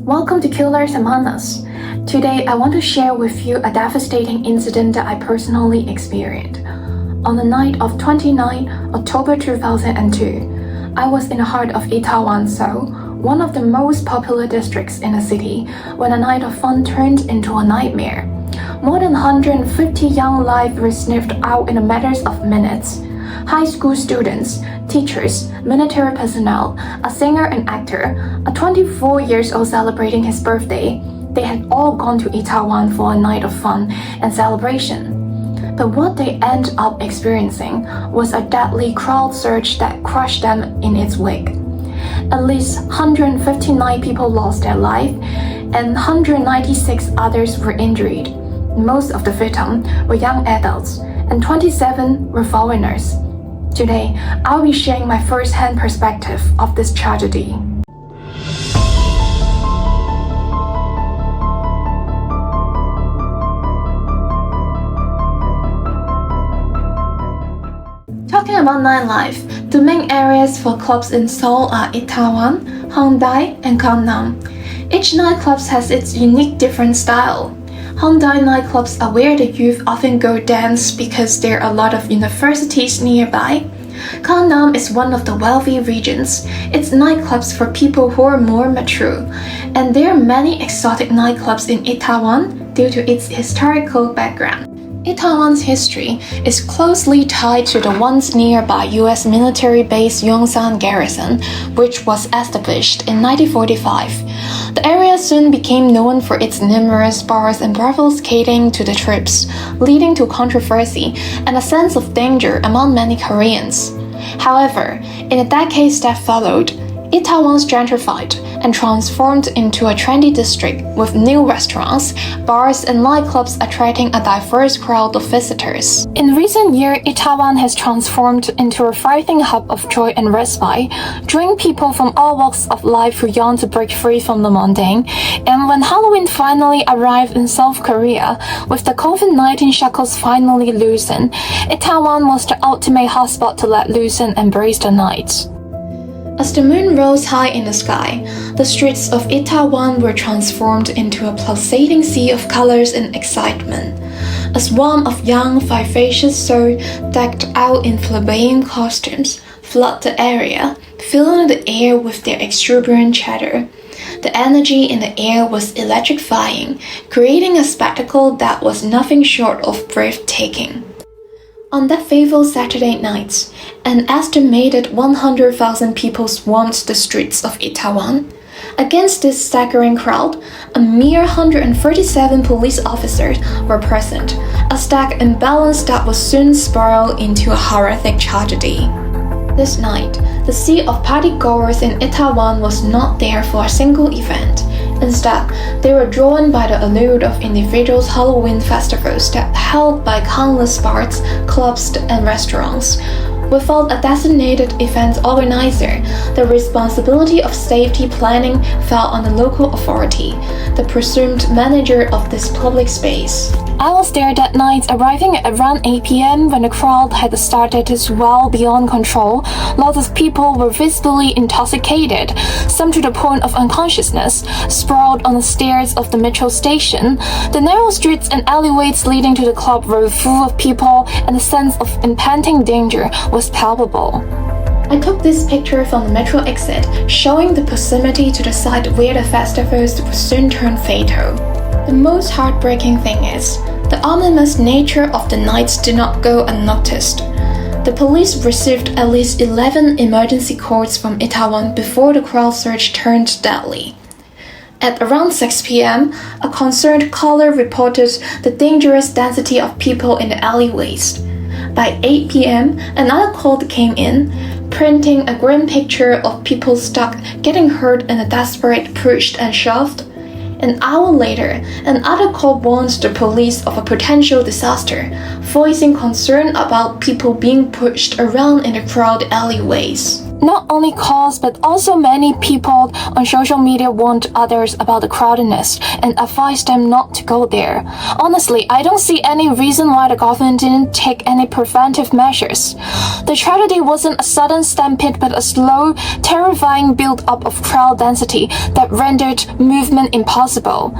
Welcome to Killers Among Us. Today, I want to share with you a devastating incident that I personally experienced. On the night of 29 October 2002, I was in the heart of Itaewon, Seoul, one of the most popular districts in the city, when a night of fun turned into a nightmare. More than 150 young lives were sniffed out in a matter of minutes. High school students, teachers, military personnel, a singer and actor, a 24 years old celebrating his birthday, they had all gone to Itaewon for a night of fun and celebration. But what they ended up experiencing was a deadly crowd surge that crushed them in its wake. At least 159 people lost their life and 196 others were injured. Most of the victims were young adults and 27 were foreigners. Today, I'll be sharing my first-hand perspective of this tragedy. Talking about nightlife, the main areas for clubs in Seoul are Itaewon, Hongdae, and Gangnam. Each nightclub has its unique different style. Hongdae nightclubs are where the youth often go dance because there are a lot of universities nearby. Gangnam is one of the wealthy regions. It's nightclubs for people who are more mature. And there are many exotic nightclubs in Itaewon due to its historical background. Itaewon's history is closely tied to the once nearby US military base Yongsan Garrison, which was established in 1945. The area soon became known for its numerous bars and brothels catering to the troops, leading to controversy and a sense of danger among many Koreans. However, in the decades that followed, Itaewon gentrified and transformed into a trendy district with new restaurants, bars, and nightclubs attracting a diverse crowd of visitors. In recent years, Itaewon has transformed into a thriving hub of joy and respite, drawing people from all walks of life who yearn to break free from the mundane. And when Halloween finally arrived in South Korea, with the COVID-19 shackles finally loosened, Itaewon was the ultimate hotspot to let loose and embrace the night. As the moon rose high in the sky, the streets of Itaewon were transformed into a pulsating sea of colors and excitement. A swarm of young, vivacious souls decked out in flamboyant costumes flooded the area, filling the air with their exuberant chatter. The energy in the air was electrifying, creating a spectacle that was nothing short of breathtaking. On that fateful Saturday night, an estimated 100,000 people swarmed the streets of Itaewon. Against this staggering crowd, a mere 137 police officers were present, a stacked imbalance that would soon spiral into a horrific tragedy. This night, the sea of partygoers in Itaewon was not there for a single event. Instead, they were drawn by the allure of individual Halloween festivals that held by countless bars, clubs, and restaurants. Without a designated event organizer, the responsibility of safety planning fell on the local authority, the presumed manager of this public space. I was there that night, arriving at around 8 p.m. when the crowd had started to swell beyond control. Lots of people were visibly intoxicated, some to the point of unconsciousness, sprawled on the stairs of the metro station. The narrow streets and alleyways leading to the club were full of people, and the sense of impending danger was palpable. I took this picture from the metro exit, showing the proximity to the site where the festivals would soon turn fatal. The most heartbreaking thing is, the ominous nature of the nights did not go unnoticed. The police received at least 11 emergency calls from Itaewon before the crowd surge turned deadly. At around 6 p.m., a concerned caller reported the dangerous density of people in the alleyways. By 8 p.m., another call came in, printing a grim picture of people stuck, getting hurt, and a desperate pushed and shoved. An hour later, another call warned the police of a potential disaster, voicing concern about people being pushed around in the crowded alleyways. Not only cause but also many people on social media warned others about the crowdedness and advised them not to go there. Honestly, I don't see any reason why the government didn't take any preventive measures. The tragedy wasn't a sudden stampede but a slow, terrifying build-up of crowd density that rendered movement impossible.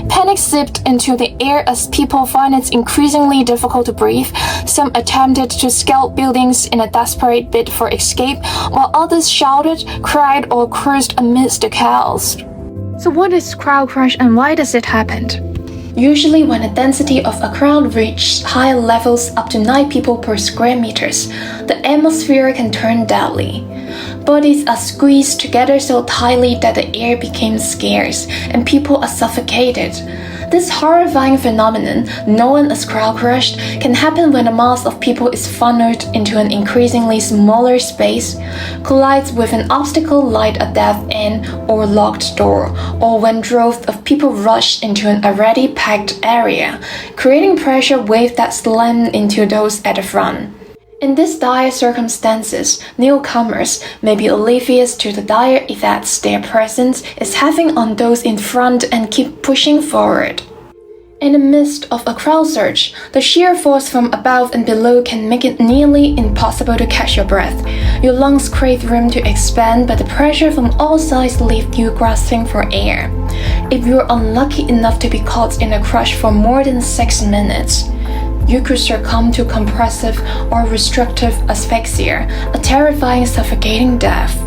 Panic seeped into the air as people find it increasingly difficult to breathe. Some attempted to scale buildings in a desperate bid for escape, while others shouted, cried, or cursed amidst the chaos. So what is crowd crush and why does it happen? Usually when the density of a crowd reaches high levels up to 9 people per square meters, the atmosphere can turn deadly. Bodies are squeezed together so tightly that the air becomes scarce and people are suffocated. This horrifying phenomenon, known as crowd crush, can happen when a mass of people is funneled into an increasingly smaller space, collides with an obstacle like a dead end or locked door, or when droves of people rush into an already packed area, creating pressure waves that slam into those at the front. In these dire circumstances, newcomers may be oblivious to the dire effects their presence is having on those in front and keep pushing forward. In the midst of a crowd surge, the sheer force from above and below can make it nearly impossible to catch your breath. Your lungs crave room to expand, but the pressure from all sides leaves you grasping for air. If you're unlucky enough to be caught in a crush for more than 6 minutes, you could succumb to compressive or restrictive asphyxia, a terrifying suffocating death.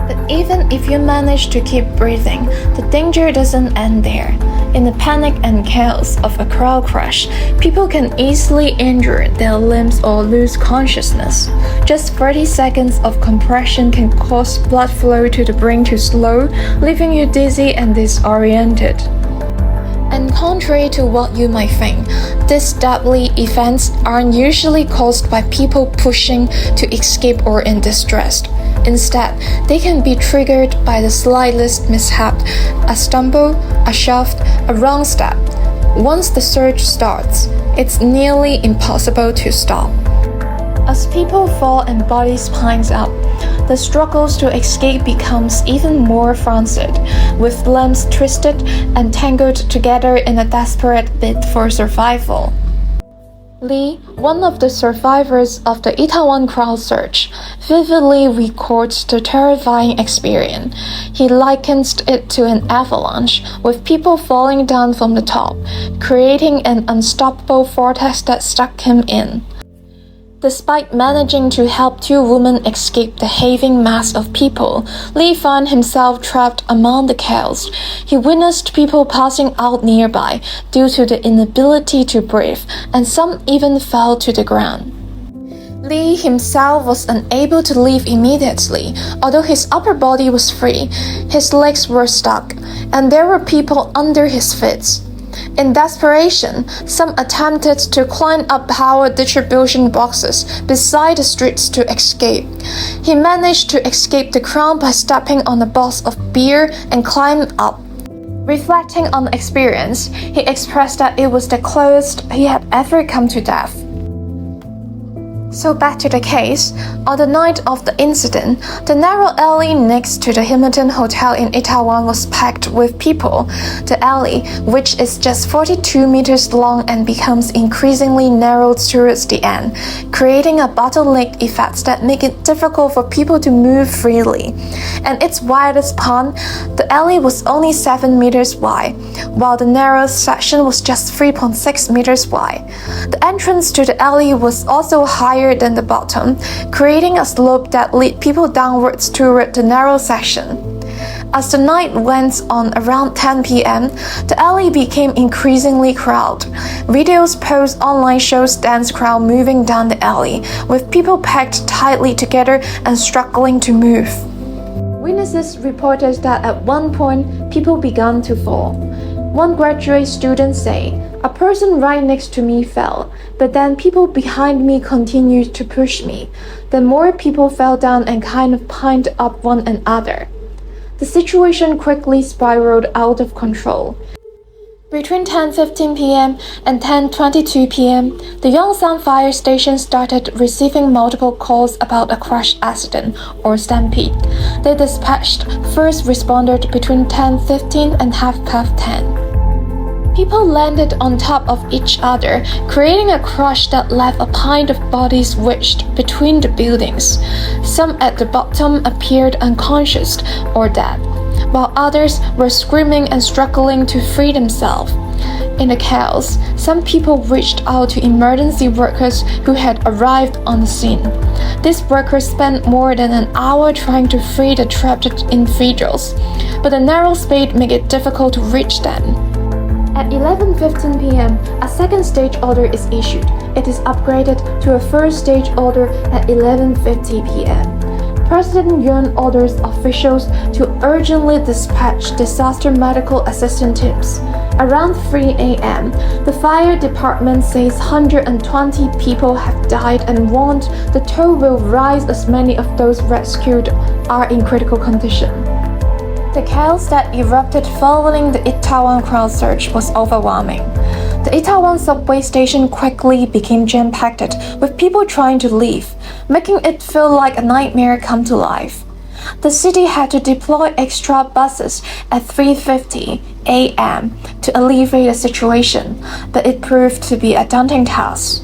But even if you manage to keep breathing, the danger doesn't end there. In the panic and chaos of a crowd crush, people can easily injure their limbs or lose consciousness. Just 30 seconds of compression can cause blood flow to the brain to slow, leaving you dizzy and disoriented. And contrary to what you might think, these deadly events aren't usually caused by people pushing to escape or in distress. Instead, they can be triggered by the slightest mishap, a stumble, a shove, a wrong step. Once the surge starts, it's nearly impossible to stop. As people fall and bodies pile up, the struggles to escape becomes even more frenzied, with limbs twisted and tangled together in a desperate bid for survival. Lee, one of the survivors of the Itaewon crowd surge, vividly records the terrifying experience. He likens it to an avalanche, with people falling down from the top, creating an unstoppable vortex that sucked him in. Despite managing to help 2 women escape the heaving mass of people, Lee found himself trapped among the chaos. He witnessed people passing out nearby due to the inability to breathe, and some even fell to the ground. Lee himself was unable to leave immediately. Although his upper body was free, his legs were stuck, and there were people under his feet. In desperation, some attempted to climb up power distribution boxes beside the streets to escape. He managed to escape the crowd by stepping on a box of beer and climbed up. Reflecting on the experience, he expressed that it was the closest he had ever come to death. So back to the case. On the night of the incident, the narrow alley next to the Hilton Hotel in Itaewon was packed with people. The alley, which is just 42 meters long and becomes increasingly narrow towards the end, creating a bottleneck effect that makes it difficult for people to move freely. And its widest part, the alley was only 7 meters wide, while the narrowest section was just 3.6 meters wide. The entrance to the alley was also higher than the bottom, creating a slope that led people downwards toward the narrow section. As the night went on around 10 p.m., the alley became increasingly crowded. Videos posted online shows dense crowd moving down the alley, with people packed tightly together and struggling to move. Witnesses reported that at one point, people began to fall. One graduate student said, "A person right next to me fell, but then people behind me continued to push me. Then more people fell down and kind of piled up one another." The situation quickly spiraled out of control. Between 10:15 p.m. and 10:22 p.m., the Yongsan Fire Station started receiving multiple calls about a crash accident or stampede. They dispatched first responders between 10:15 and 10:30. People landed on top of each other, creating a crush that left a pile of bodies wedged between the buildings. Some at the bottom appeared unconscious or dead, while others were screaming and struggling to free themselves. In the chaos, some people reached out to emergency workers who had arrived on the scene. These workers spent more than an hour trying to free the trapped individuals, but the narrow space made it difficult to reach them. At 11:15 p.m., a second stage order is issued. It is upgraded to a first stage order at 11:50 p.m. President Yuan orders officials to urgently dispatch disaster medical assistance teams. Around 3 a.m., the fire department says 120 people have died and warned the toll will rise as many of those rescued are in critical condition. The chaos that erupted following the Itaewon crowd surge was overwhelming. The Itaewon subway station quickly became jam-packed with people trying to leave, making it feel like a nightmare come to life. The city had to deploy extra buses at 3:50 a.m. to alleviate the situation, but it proved to be a daunting task.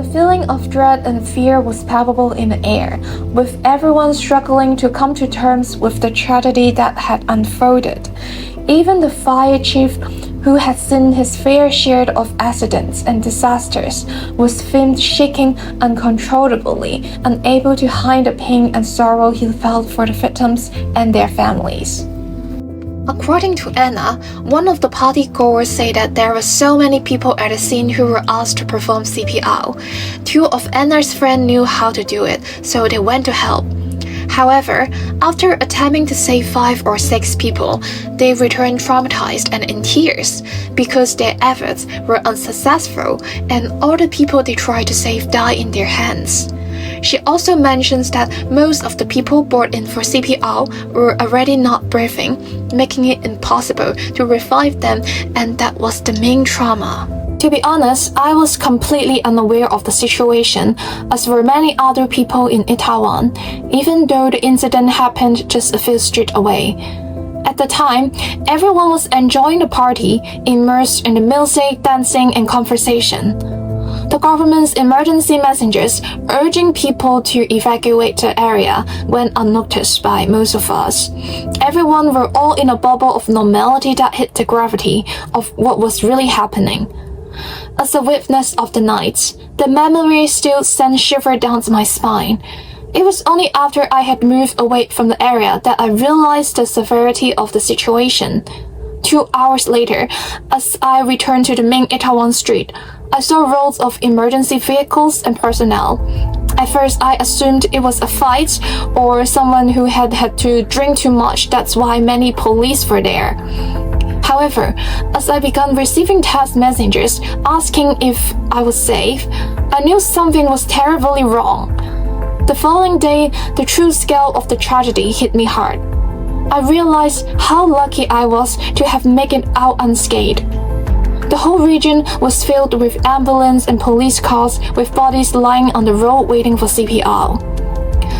The feeling of dread and fear was palpable in the air, with everyone struggling to come to terms with the tragedy that had unfolded. Even the fire chief, who had seen his fair share of accidents and disasters, was filmed shaking uncontrollably, unable to hide the pain and sorrow he felt for the victims and their families. According to Anna, one of the party-goers said that there were so many people at the scene who were asked to perform CPR. Two of Anna's friends knew how to do it, so they went to help. However, after attempting to save 5 or 6 people, they returned traumatized and in tears because their efforts were unsuccessful and all the people they tried to save died in their hands. She also mentions that most of the people brought in for CPR were already not breathing, making it impossible to revive them, and that was the main trauma. To be honest, I was completely unaware of the situation, as were many other people in Itaewon, even though the incident happened just a few streets away. At the time, everyone was enjoying the party, immersed in the music, dancing, and conversation. The government's emergency messengers urging people to evacuate the area went unnoticed by most of us. Everyone were all in a bubble of normality that hid the gravity of what was really happening. As a witness of the night, the memory still sent shivers down my spine. It was only after I had moved away from the area that I realized the severity of the situation. 2 hours later, as I returned to the main Itaewon street, I saw rows of emergency vehicles and personnel. At first, I assumed it was a fight or someone who had had to drink too much. That's why many police were there. However, as I began receiving text messages asking if I was safe, I knew something was terribly wrong. The following day, the true scale of the tragedy hit me hard. I realized how lucky I was to have made it out unscathed. The whole region was filled with ambulance and police cars with bodies lying on the road waiting for CPR.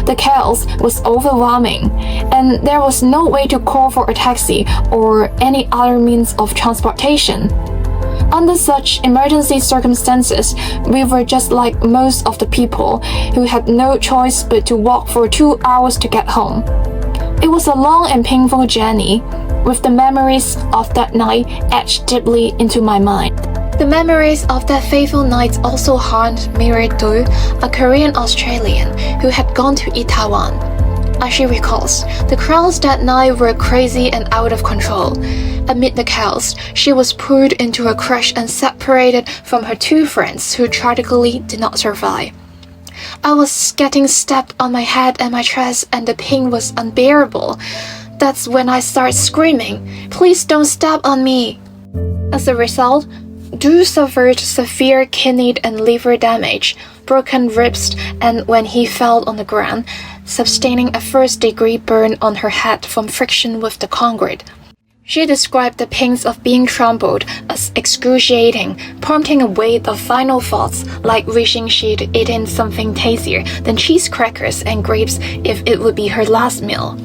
The chaos was overwhelming, and there was no way to call for a taxi or any other means of transportation. Under such emergency circumstances, we were just like most of the people who had no choice but to walk for 2 hours to get home. It was a long and painful journey, with the memories of that night etched deeply into my mind. The memories of that fateful night also haunt Miri Do, a Korean Australian who had gone to Itaewon. As she recalls, the crowds that night were crazy and out of control. Amid the chaos, she was pulled into a crash and separated from her 2 friends who tragically did not survive. I was getting stabbed on my head and my chest, and the pain was unbearable. That's when I started screaming, "Please don't stab on me!" As a result, Du suffered severe kidney and liver damage, broken ribs, and when he fell on the ground, sustaining a first-degree burn on her head from friction with the concrete. She described the pains of being trampled as excruciating, prompting a wave of final thoughts like wishing she'd eaten something tastier than cheese crackers and grapes if it would be her last meal.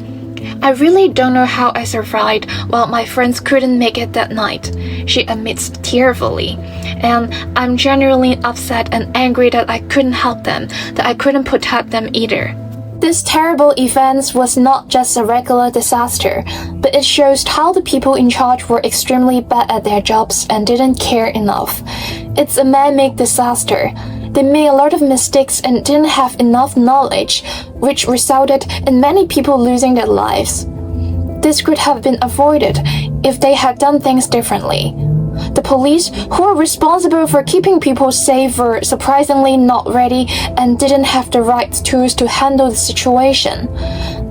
I really don't know how I survived while my friends couldn't make it that night, she admits tearfully. And I'm genuinely upset and angry that I couldn't help them, that I couldn't protect them either. This terrible event was not just a regular disaster, but it shows how the people in charge were extremely bad at their jobs and didn't care enough. It's a man-made disaster. They made a lot of mistakes and didn't have enough knowledge, which resulted in many people losing their lives. This could have been avoided if they had done things differently. The police, who are responsible for keeping people safe, were surprisingly not ready and didn't have the right tools to handle the situation.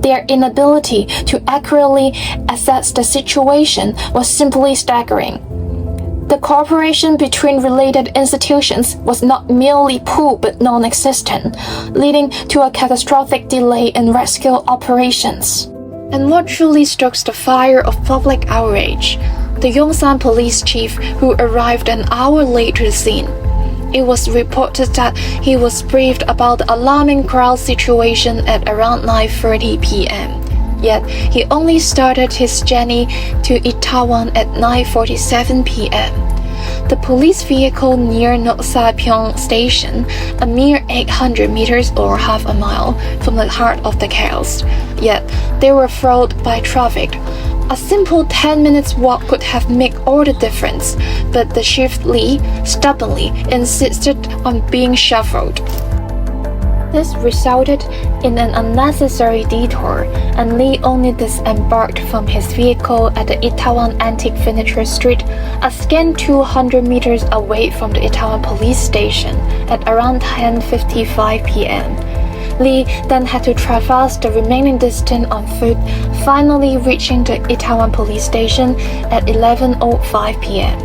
Their inability to accurately assess the situation was simply staggering. The cooperation between related institutions was not merely poor but non-existent, leading to a catastrophic delay in rescue operations. And what truly stokes the fire of public outrage? The Yongsan police chief who arrived an hour late to the scene. It was reported that he was briefed about the alarming crowd situation at around 9:30 p.m. Yet he only started his journey to Itaewon at 9:47 p.m. The police vehicle near Noksapyeong Station, a mere 800 meters or half a mile from the heart of the chaos. Yet they were followed by traffic. A simple 10 minutes walk could have made all the difference, but the chief Lee stubbornly insisted on being shuffled. This resulted in an unnecessary detour, and Lee only disembarked from his vehicle at the Itaewon Antique Furniture Street, a scant 200 meters away from the Itaewon police station, at around 10:55 p.m. Lee then had to traverse the remaining distance on foot, finally reaching the Itaewon police station at 11:05 p.m.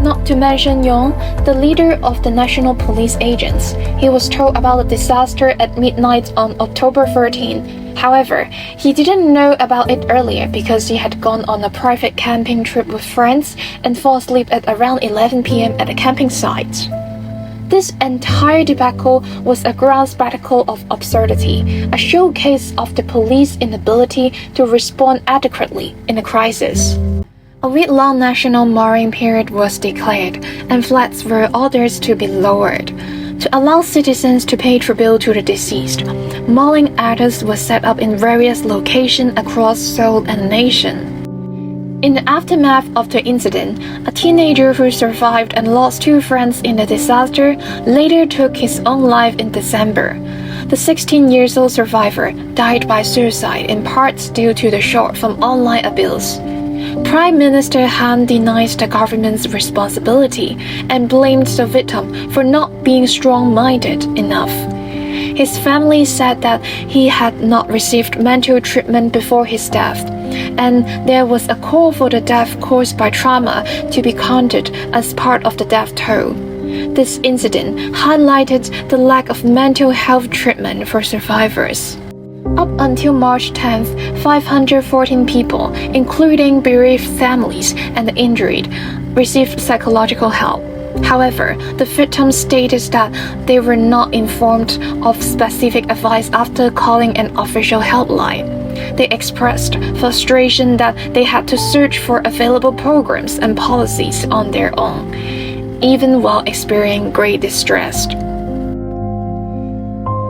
Not to mention Yong, the leader of the National Police Agents. He was told about the disaster at midnight on October 13. However, he didn't know about it earlier because he had gone on a private camping trip with friends and fall asleep at around 11 p.m. at the camping site. This entire debacle was a grand spectacle of absurdity, a showcase of the police's inability to respond adequately in a crisis. A week-long national mourning period was declared, and flags were ordered to be lowered. To allow citizens to pay tribute to the deceased, mourning altars were set up in various locations across Seoul and the nation. In the aftermath of the incident, a teenager who survived and lost two friends in the disaster later took his own life in December. The 16-year-old survivor died by suicide in part due to the shock from online abuse. Prime Minister Han denies the government's responsibility and blamed the victim for not being strong-minded enough. His family said that he had not received mental treatment before his death, and there was a call for the death caused by trauma to be counted as part of the death toll. This incident highlighted the lack of mental health treatment for survivors. Up until March 10th, 514 people, including bereaved families and the injured, received psychological help. However, the victims stated that they were not informed of specific advice after calling an official helpline. They expressed frustration that they had to search for available programs and policies on their own, even while experiencing great distress.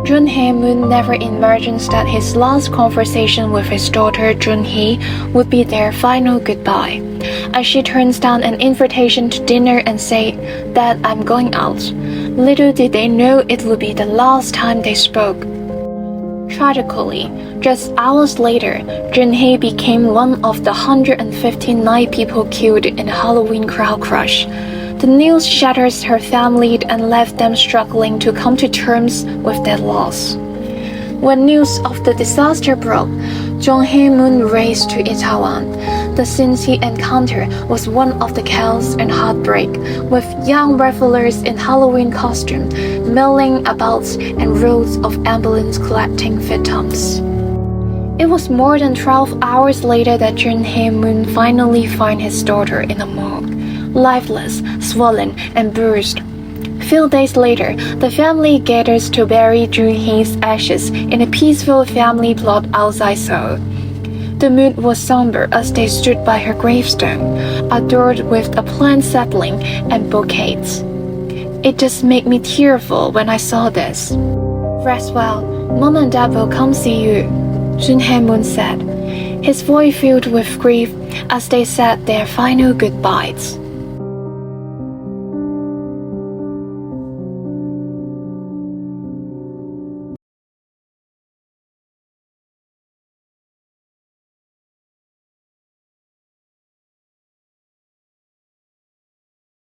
Jun Hae-moon never imagined that his last conversation with his daughter Jun-hee would be their final goodbye. As she turns down an invitation to dinner and said, "Dad, I'm going out," little did they know it would be the last time they spoke. Tragically, just hours later, Jun-hee became one of the 159 people killed in a Halloween crowd crush. The news shatters her family and left them struggling to come to terms with their loss. When news of the disaster broke, Jung Hae-moon raced to Itaewon. The scene he encountered was one of the chaos and heartbreak, with young revelers in Halloween costume milling about and rows of ambulances collecting victims. It was more than 12 hours later that Jun Hae-moon finally found his daughter in a morgue, lifeless, swollen, and bruised. Few days later, the family gathers to bury Jun Hae's ashes in a peaceful family plot outside Seoul. The mood was somber as they stood by her gravestone, adorned with a plant sapling and bouquets. It just made me tearful when I saw this. Rest well, Mom and Dad will come see you, Jun Hae-moon said, his voice filled with grief as they said their final goodbyes.